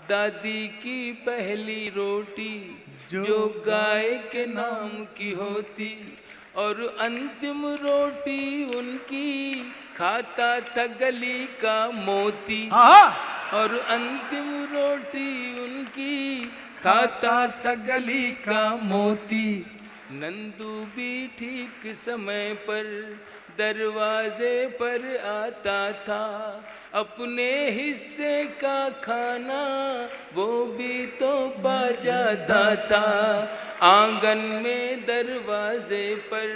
दादी की पहली रोटी जो गाय के नाम की होती, और अंतिम रोटी उनकी खाता था गली का मोती। और अंतिम रोटी उनकी खाता था गली का मोती। नंदू भी ठीक समय पर दरवाजे पर आता था, अपने हिस्से का खाना वो भी तो पा जाता था। आंगन में दरवाजे पर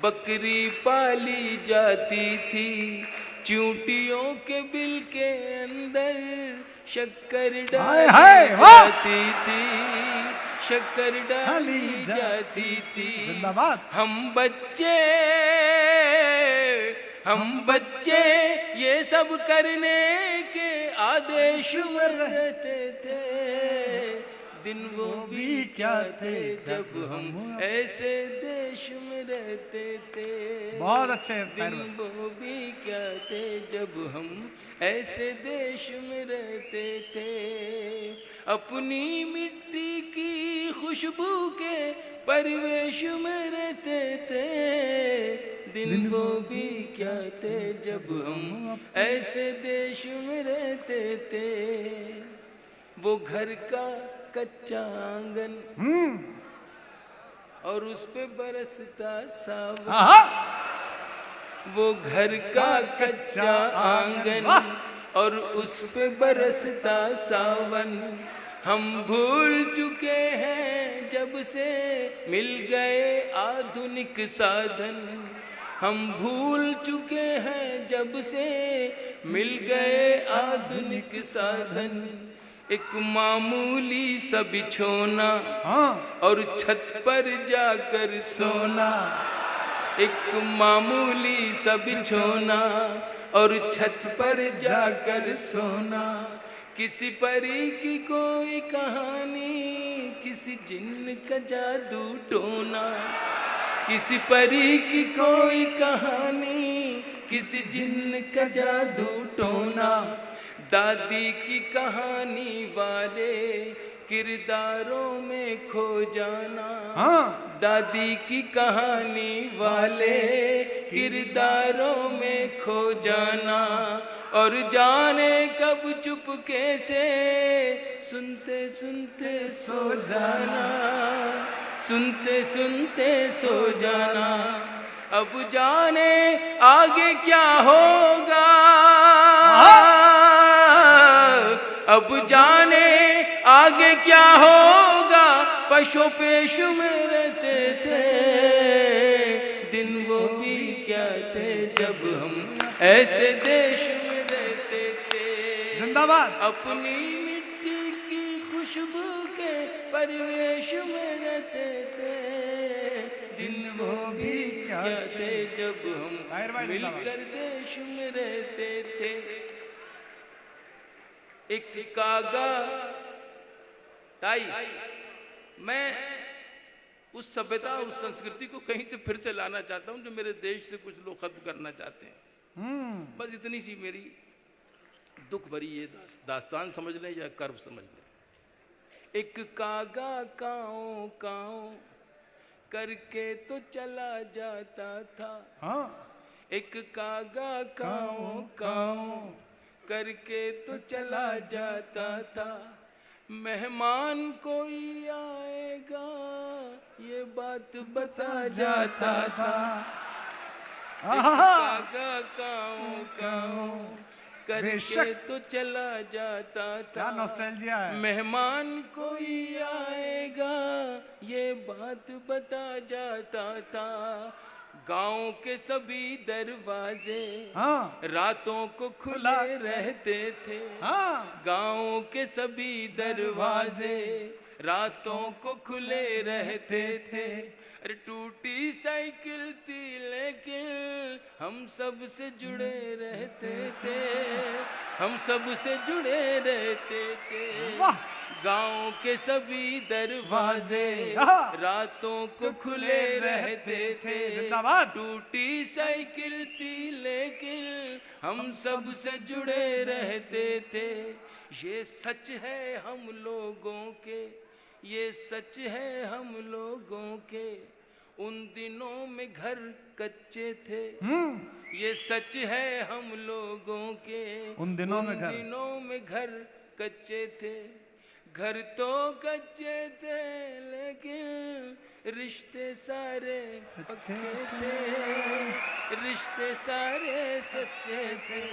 बकरी पाली जाती थी, चूंटियों के बिल के अंदर शक्कर डाली जाती थी, शक्कर डाली जाती थी। हम बच्चे ये सब करने के आदेश में रहते थे। दिन वो भी क्या थे जब हम ऐसे देश में रहते थे। बहुत अच्छे। दिन वो भी क्या थे जब हम ऐसे देश में रहते थे। अपनी मिट्टी की खुशबू के परिवेश में रहते थे। दिन वो भी क्या थे जब हम ऐसे देश में रहते थे। वो घर का कच्चा आंगन और उस पे बरसता सावन। वो घर का कच्चा आंगन और उस पे बरसता सावन। हम भूल चुके हैं जब से मिल गए आधुनिक साधन। हम भूल चुके हैं जब से मिल गए आधुनिक साधन। एक मामूली सा बिछोना और छत पर जाकर सोना। एक मामूली सा बिछोना और छत पर जाकर सोना। किसी परी की कोई कहानी, किसी जिन्न का जादू टोना। किसी परी की कोई कहानी, किसी जिन्न का जादू टोना। दादी की कहानी वाले किरदारों में खो जाना। दादी की कहानी वाले किरदारों में खो जाना। और जाने कब चुपके से सुनते सुनते सो जाना। सुनते सुनते सो जाना। अब जाने आगे क्या होगा। अब जाने आगे क्या होगा। पशु पेश में रहते थे। दिन वो भी क्या थे जब हम ऐसे देश में रहते थे। जिंदाबाद। अपनी मिट्टी की खुशबू के परिवेश में रहते थे। दिन वो भी क्या थे जब हम मिलकर देश में रहते थे। एक कागा ताई, मैं उस सभ्यता और उस संस्कृति को कहीं से फिर से लाना चाहता हूं जो मेरे देश से कुछ लोग खत्म करना चाहते हैं। बस इतनी सी मेरी दुख भरी ये दास्तान समझ लें या कर्व समझ लें। एक कागा काओ काओ करके तो चला जाता था। एक कागा काओ काओ करके तो चला जाता था। मेहमान कोई आएगा ये बात बता जाता था। कागा काओ काओ करके तो चला जाता था। क्या नॉस्टैल्जिया है। मेहमान कोई आएगा ये बात बता जाता था। गांव के सभी दरवाजे रातों को खुले रहते थे। गांव के सभी दरवाजे रातों को खुले रहते थे। अरे टूटी साइकिल थी लेकिन हम सब से जुड़े रहते थे। हम सब से जुड़े रहते थे। गांव के सभी दरवाजे हाँ। रातों को खुले रहते थे। जिंदाबाद। टूटी साइकिल थी लेकिन हम सब से जुड़े रहते थे। ये सच है हम लोगों के, ये सच है हम लोगों के। उन दिनों में घर कच्चे थे, ये सच है हम लोगों के। उन दिनों में घर कच्चे थे। घर तो कच्चे थे लेकिन रिश्ते सारे पक्के थे, रिश्ते सारे सच्चे थे।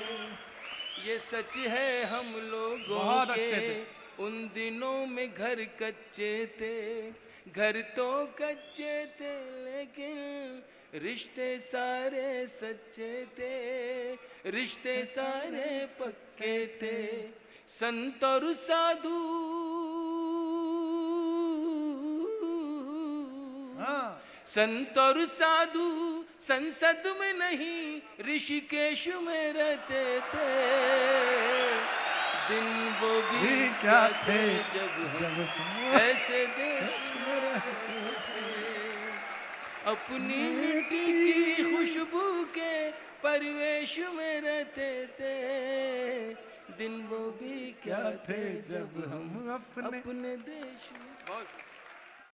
ये सच है हम लोगों बहुत के। अच्छे थे। उन दिनों में घर कच्चे थे, घर तो कच्चे थे लेकिन रिश्ते सारे सच्चे थे, रिश्ते सारे पक्के थे। संत और साधु हाँ। संत और साधु संसद में नहीं ऋषिकेश में रहते थे। दिन वो भी क्या थे जब हम ऐसे देश में रहते थे। अपनी मिट्टी की खुशबू के परिवेश में रहते थे। दिन वो भी क्या थे जब हम अपने देश में।